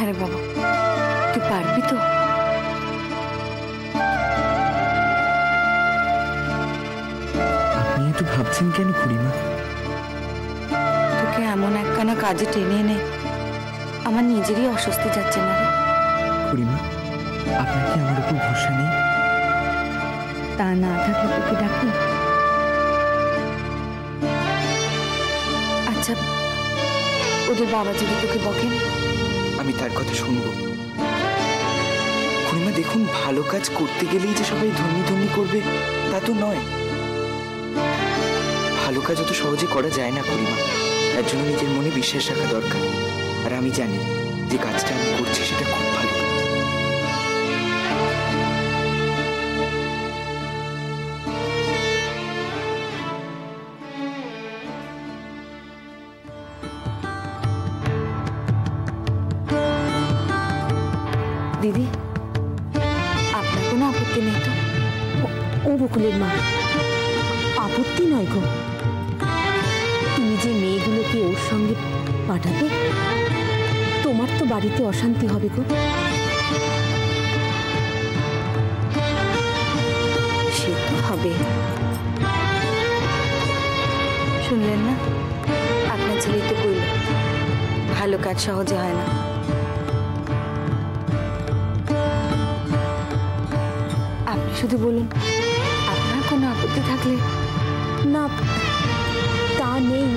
হ্যাঁ রে বাবা, তুই পারবি তো? আপনি একটু ভাবছেন কেন খুড়িমা? তোকে এমন একখানা কাজে টেনে এনে আমার নিজেরই অস্বস্তি যাচ্ছে না রে। খুড়িমা, আপনার কি আমার উপর ভরসা নেই? তা না থাকলে তোকে ডাকি? আচ্ছা, ওদের বাবা যদি তোকে বকেন? আমি তার কথা শুনবো। খুড়িমা দেখুন, ভালো কাজ করতে গেলেই যে সবাই ধন্যি ধন্যি করবে তা তো নয়। ভালো কাজ অত সহজে করা যায় না খুড়িমা, তার জন্য নিজের মনে বিশ্বাস রাখা দরকার। আর আমি জানি যে কাজটা আমি করছি সেটা খুব ভালো কাজ। দিদি, আপনার কোনো আপত্তি নেই তো? ও বকুলের মা, আপত্তি নয় গো। তুমি যে মেয়েগুলোকে ওর সঙ্গে পাঠাবে, তোমার তো বাড়িতে অশান্তি হবে গো। সে তো হবে। শুনলেন না, আপনার ছেলে তো কইল ভালো কাজ সহজে হয় না। আপনি শুধু বলুন, আপনার কোনো আপত্তি থাকলে। না, তা নেই,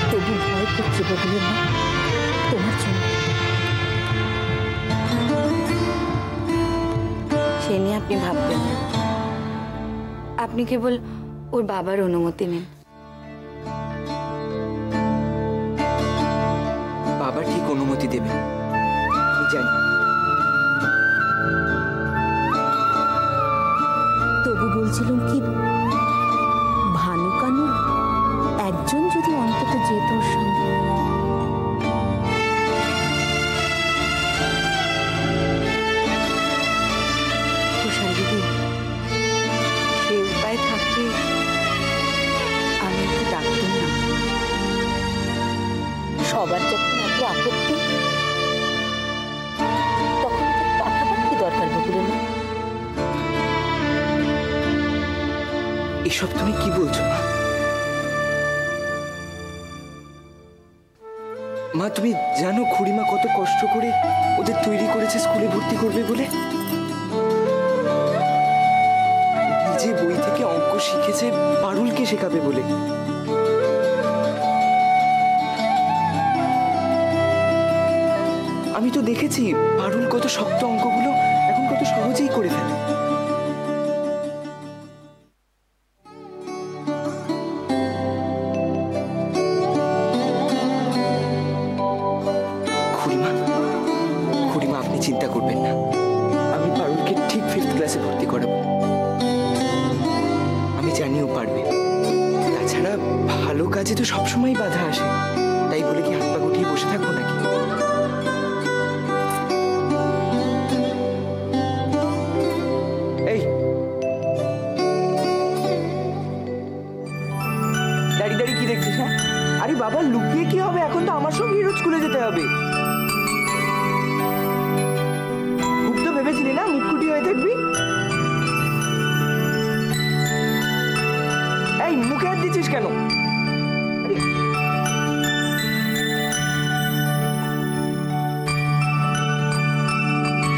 তবু ভয় করছে বকুলের মা তোমার জন্য। সে নিয়ে আপনি ভাববেন না, আপনি কেবল ওর বাবার অনুমতি নেন। বাবা ঠিক অনুমতি দেবে, আমি জানি। তবু বলছিলাম কি, ভানু কানুর একজন যদি অন্তত যেত ওর সঙ্গে। কুশাল দিদি, সে উপায় থাকলে আমি একটু ডাকতাম না। সবার যখন এত আপত্তি, তখন তো পাঠাবার কি দরকার বকুলের মা? এসব তুমি কি বলছো মা? মা, তুমি জানো খুড়িমা কত কষ্ট করে ওদের তৈরি করেছে স্কুলে ভর্তি করবে বলে? নিজে বই থেকে অঙ্ক শিখেছে পারুলকে শেখাবে বলে। আমি তো দেখেছি পারুল কত শক্ত অঙ্কগুলো এখন কত সহজেই করে ফেলে। খুড়িমা, আপনি চিন্তা করবেন না, আমি পারুলকে ঠিক 5th ক্লাসে ভর্তি করাবো। আমি জানিও পারবে। তাছাড়া ভালো কাজে তো সবসময় বাধা আসে, তাই বলে কি হাত পা গুটিয়ে বসে থাকবো নাকি? এই দাঁড়িয়ে দাঁড়িয়ে কি দেখছিস? হ্যাঁ, আরে বাবা, লুকিয়ে কি হবে? এখন তো আমার সঙ্গে রোজ স্কুলে যেতে হবে। খুব তো ভেবেছিলি না মুখকুটি হয়ে থাকবি? এই মুখে হাত দিচ্ছিস কেন?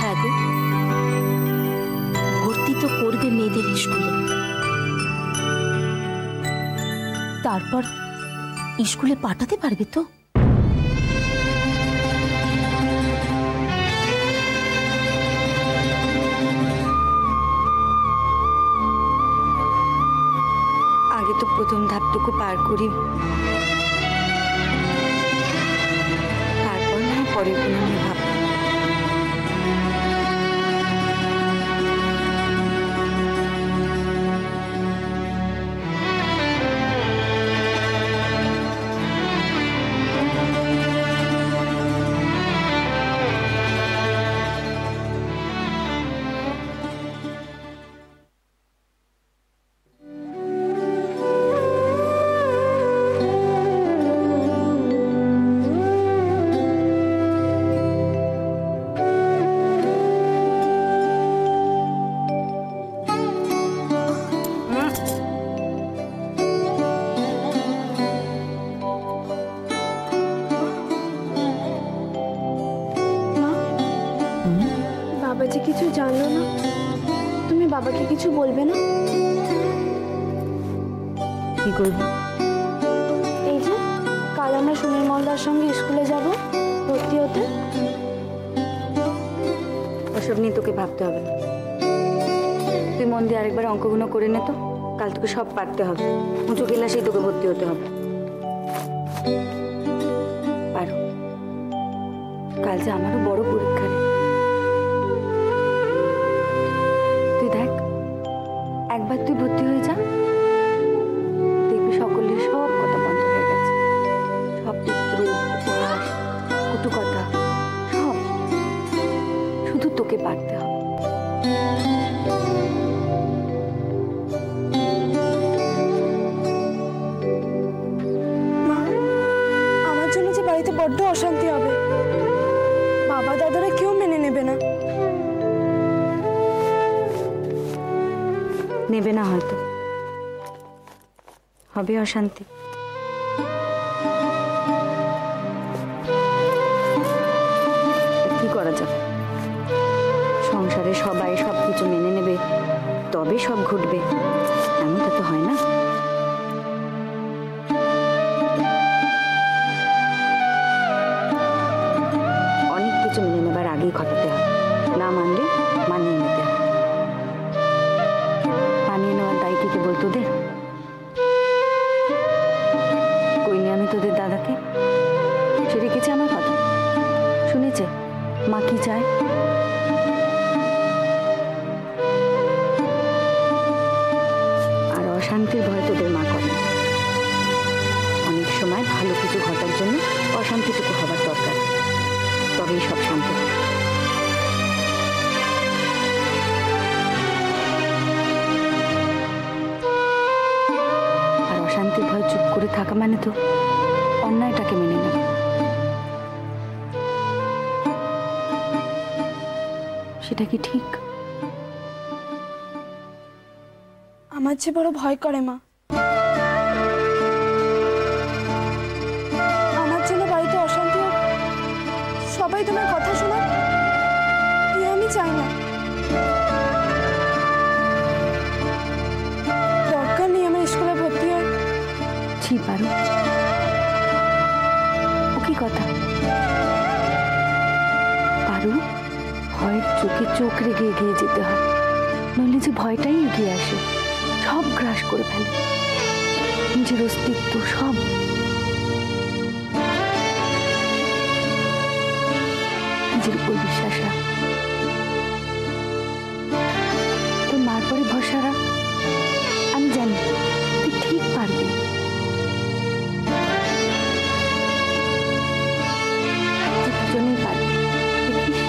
হ্যাঁ গো, ভর্তি তো করবে মেয়েদের স্কুলে, তারপর স্কুলে পাঠাতে পারবে তো? আগে তো প্রথম ধাপটুকু পার করি, তারপর না পরের কোনো নিয়ে ভাববো। কিছু জানলো না? তুমি বাবাকে কিছু বলবে না? কি করবো? এই যে কাল আমরা সুনীল মলদার সঙ্গে স্কুলে যাব ভর্তি হতে। ওসব নিয়ে তোকে ভাবতে হবে না। তুই মন দিয়ে আরেকবার অঙ্কগুলো করে নে তো। কাল তোকে সব পারতে হবে। উঁচু ক্লাসেই তোকে ভর্তি হতে হবে। পারো। কাল যে আমারও বড় পরীক্ষা রে। তুই দেখ, একবার তুই ভর্তি হয়ে যা, দেখবি সকলের সব কথা বন্ধ হয়ে গেছে। সব পিতৃ, উপহাস, কটু কথা সব। শুধু তোকে পারতে হবে। মা, আমার জন্য যে বাড়িতে বড্ড অশান্তি হবে। বাবা দাদারা কেউ মেনে নেবে না। নেবে না হয়তো, হবে অশান্তি। কি করা যাবে? সংসারে সবাই সবকিছু মেনে নেবে তবে সব ঘটবে, এমনটা তো হয় না। অনেক কিছু মেনে নেবার আগেই ঘটাতে হয়, না মানলে মানিয়ে নিতে হয়। মানিয়ে নেওয়ার দায় কি কেবল তোদের? কইনি আমি তোদের দাদাকে? সে রেখেছে আমার কথা, শুনেছে মা কি চায়। আর অশান্তির ভয় তোদের মা করে। অনেক সময় ভালো কিছু ঘটার জন্য অশান্তিটুকু হবার দরকার, তবেই সব শান্ত হয়। আর অশান্তির ভয় চুপ করে থাকা মানে তো অন্যায়টাকে মেনে নেবে। সেটা কি ঠিক? আমার যে বড় ভয় করে মা। আমার জন্য বাড়িতে অশান্তি হোক, সবাই তোমার কথা শোনাক, আমি চাই না। দরকার নেই আমার স্কুলে ভর্তি হয়। ছি পারো, ও কি কথা? পারো, ভয়ের চোখে চোখ রেগে এগিয়ে যেতে হয়, নইলে যে ভয়টাই এগিয়ে আসে, সব গ্রাস করে ফেলে, নিজের অস্তিত্ব সব। নিজের উপর বিশ্বাস রাখ, তোর মার পরে ভরসা রাখ। আমি জানি তুই ঠিক পারবি। দুজনেই পারবি, দেখিস।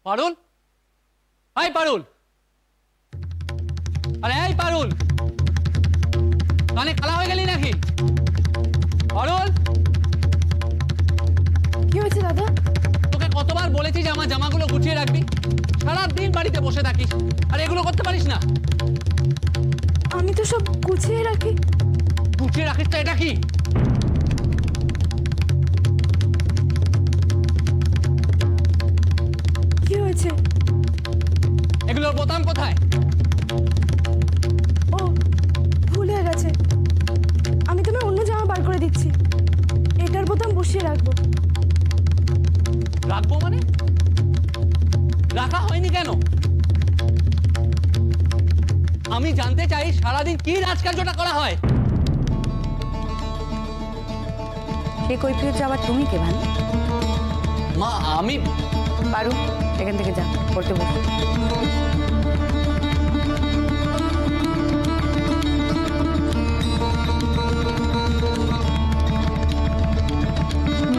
পারুল, এই পারুল, আরে এই পারুল, কানে কালা হয়ে গেলি নাকি? পারুল, কি হয়েছে দাদা? তোকে কতবার বলেছি যে আমার জামাগুলো গুছিয়ে রাখবি? সারাদিন বাড়িতে বসে থাকিস আর এগুলো করতে পারিস না। আমি তো সব গুছিয়ে রাখি। গুছিয়ে রাখিস তো? এটা কি? কি হয়েছে? এগুলোর বোতাম কোথায়? ও ভুল হয়ে গেছে, আমি তোমায় অন্য জামা বার করে দিচ্ছি। এটার বোতাম বসিয়ে রাখবো। রাখবো মানে? রাখা হয়নি কেন? আমি জানতে চাই সারাদিন কি রাজকার্যটা করা হয়। সে কৈফিয়ত যাওয়ার তুমি কে ভান? মা আমি পারু, এখান থেকে যা, পড়তে বসো।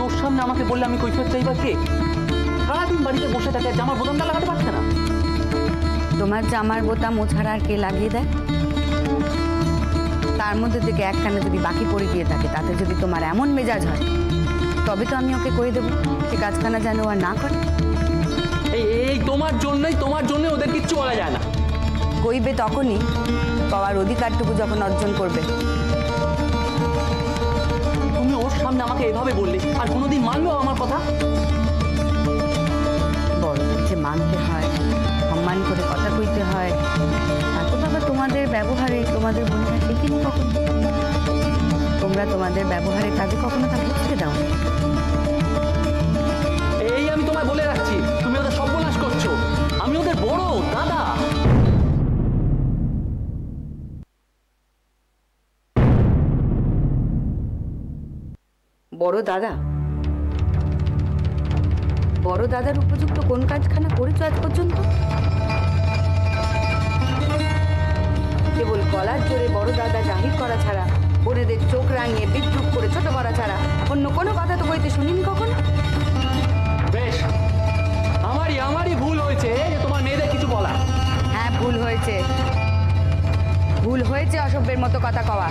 ওর সামনে আমাকে বললে আমি কৈফিয়ত চাইবার কে? সারাদিন বাড়িতে বসে থাকে, জামার বোতামটা লাগাতে পারছে না। তোমার জামার বোতাম ও ছাড়া আর কে লাগিয়ে দেয়? তার মধ্যে থেকে একখানা যদি বাকি পড়ে গিয়ে থাকে, তাতে যদি তোমার এমন মেজাজ হয়, তবে তো আমি ওকে কয়ে দেবো সে কাজখানা যেন আর না করে। এই তোমার জন্যই ওদের কিচ্ছু বলা যায় না। কইবে তখনই পাওয়ার অধিকারটুকু যখন অর্জন করবে। তুমি ওর সামনে আমাকে এভাবে বললে, আর কোনোদিন মানলো আমার কথা? বড়দের যে মানতে হয়, সম্মান করে কথা কইতে হয়, তা তো বাবা তোমাদের ব্যবহারে তোমাদের বোনেরা শিখিনি কখনো। তোমরা তোমাদের ব্যবহারে তাদের কখনো তা বুঝতে দাও। এই আমি তোমায় বলে রাখছি, তুমি ওদের সর্বনাশ করছো। আমি ওদের বড় দাদা। বড় দাদা? বড় দাদার উপযুক্ত কোন কাজখানা করেছো আজ পর্যন্ত? কেবল গলার জোরে বড় দাদা জাহির করা ছাড়া, বোনেদের চোখ রাঙিয়ে বিদ্রুপ করে ছোট করা ছাড়া অন্য কোনো কথা তো বইতে শুনিনি কখনো। বেশ, আমারই ভুল হয়েছে যে তোমার মেয়েদের কিছু বলা। হ্যাঁ, ভুল হয়েছে। ভুল হয়েছে অসভ্যের মতো কথা কওয়া।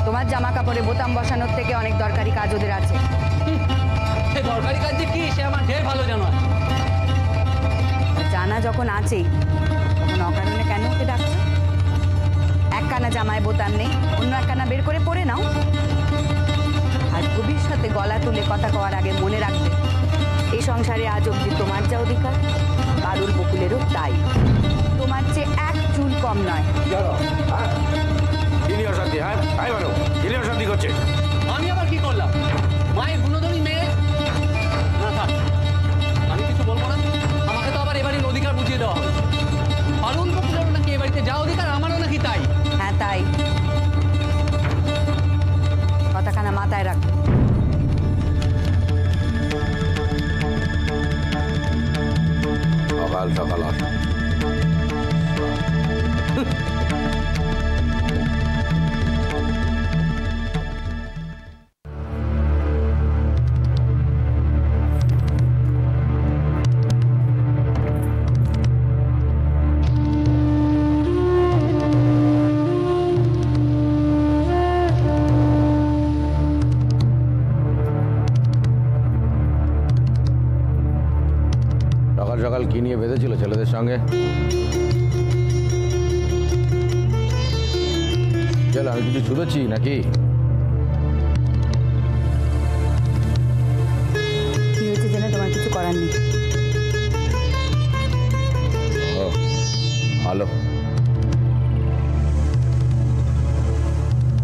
তোমার জামা কাপড়ে বোতাম বসানোর থেকে অনেক দরকারি কাজ ওদের আছে। সে দরকারি কাজ যে কি সে আমার ঢের ভালো জানা। জানা যখন আছেই, তখন অকারণে কেন ওকে ডাকছো? একখানা জামায় বোতাম নেই, অন্য একখানা বের করে পরে নাও। আর ভবিষ্যতে গলা তুলে কথা কওয়ার আগে মনে রাখবে, এই সংসারে আজ অব্দি তোমার যা অধিকার, পারুল বকুলেরও তাই। তোমার চেয়ে এক চুল কম নয়। আমি আবার কি করলাম? মায়ের গুণধরী মেয়ে না থাক, আমি কিছু বলবো না। আমাকে তো আবার এবারের অধিকার বুঝিয়ে দেওয়া হবে। পারুল বকুলেরও নাকি এ বাড়িতে যা অধিকার, আমারও নাকি তাই। হ্যাঁ, তাই। কথাখানা মাথায় রাখবে। সকাল সকাল আসো। সকাল সকাল কি নিয়ে বেঁধেছিল ছেলেদের সঙ্গে? চলো, আমি কিছু ছুঁড়েছি নাকি? কি হয়েছে জেনে তোমার কিছু করার নেই। ও ভালো,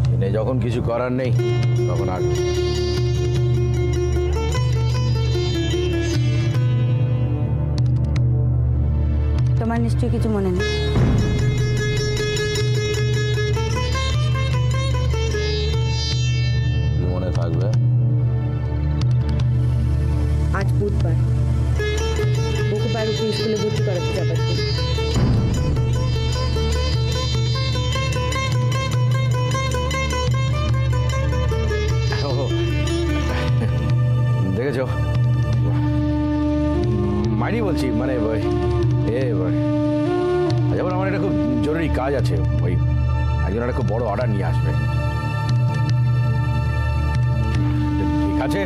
জেনে যখন কিছু করার নেই তখন আর তোমার নিশ্চয়ই কিছু মনে নেই। কি মনে থাকবে? আজ বুধবার, বকু পারুকে স্কুলে ভর্তি করাতে যাবার দিন। দেখেছ, মাইনি বলছি, মানে যেমন আমার একটা খুব জরুরি কাজ আছে, ওই একজন একটা খুব বড় অর্ডার নিয়ে আসবে। ঠিক আছে,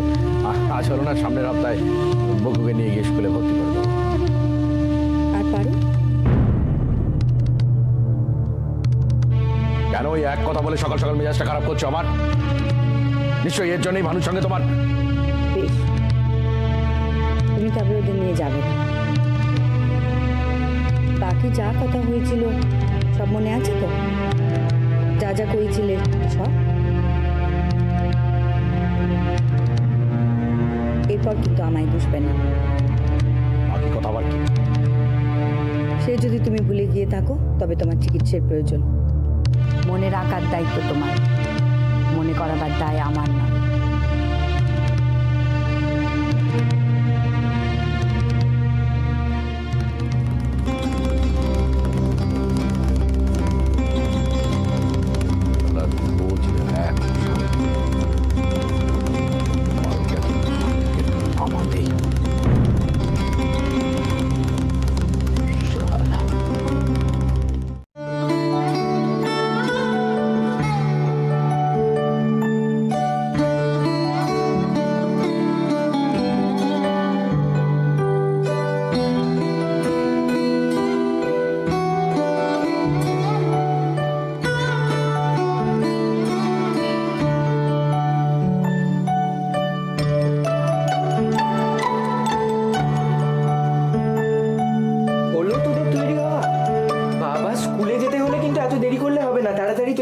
আজ হলো না, সামনের সপ্তাহে বকুকে নিয়ে গিয়ে স্কুলে ভর্তি করে দেবো। আর পারু? কেন ওই এক কথা বলে সকাল সকাল মেজাজটা খারাপ করছো আমার? নিশ্চয়ই এর জন্যই ভানুর সঙ্গে তোমার। বেশ, তুমি তবে ওদের নিয়ে যাবে। বাকি যা কথা হয়েছিল সব মনে আছে তো? যা যা কইছিলে সব? এরপর কিন্তু আমায় বুঝবে না। বাকি কথা আবার কি? সে যদি তুমি ভুলে গিয়ে থাকো, তবে তোমার চিকিৎসার প্রয়োজন। মনে রাখার দায়িত্ব তোমার, মনে করাবার দায় আমার না।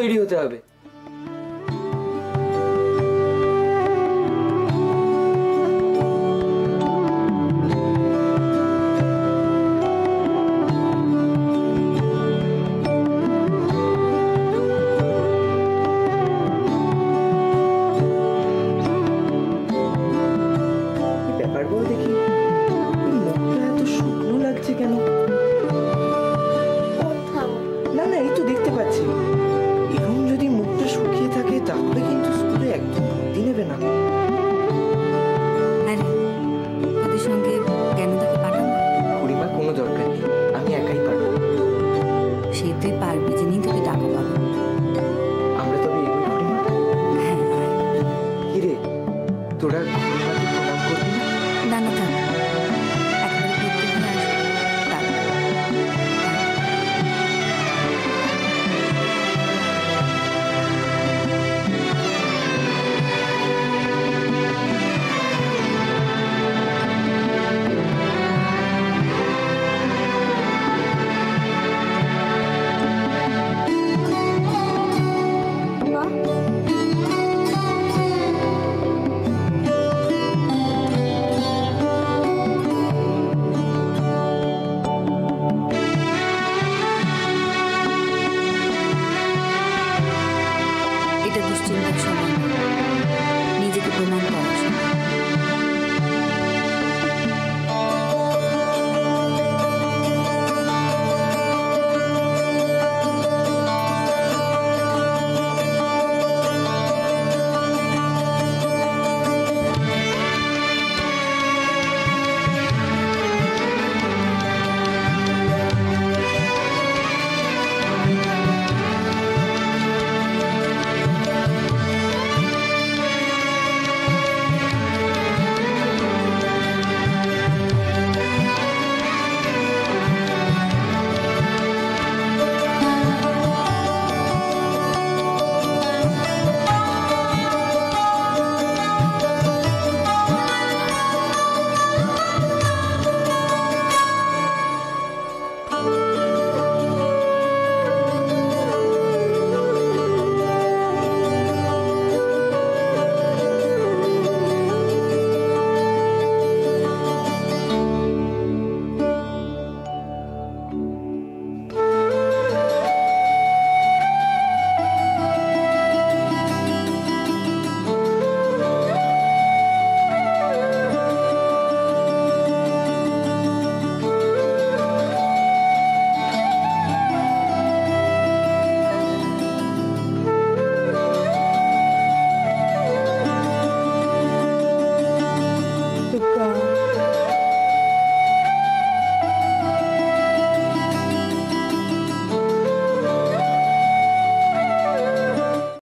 তৈরি হতে হবে।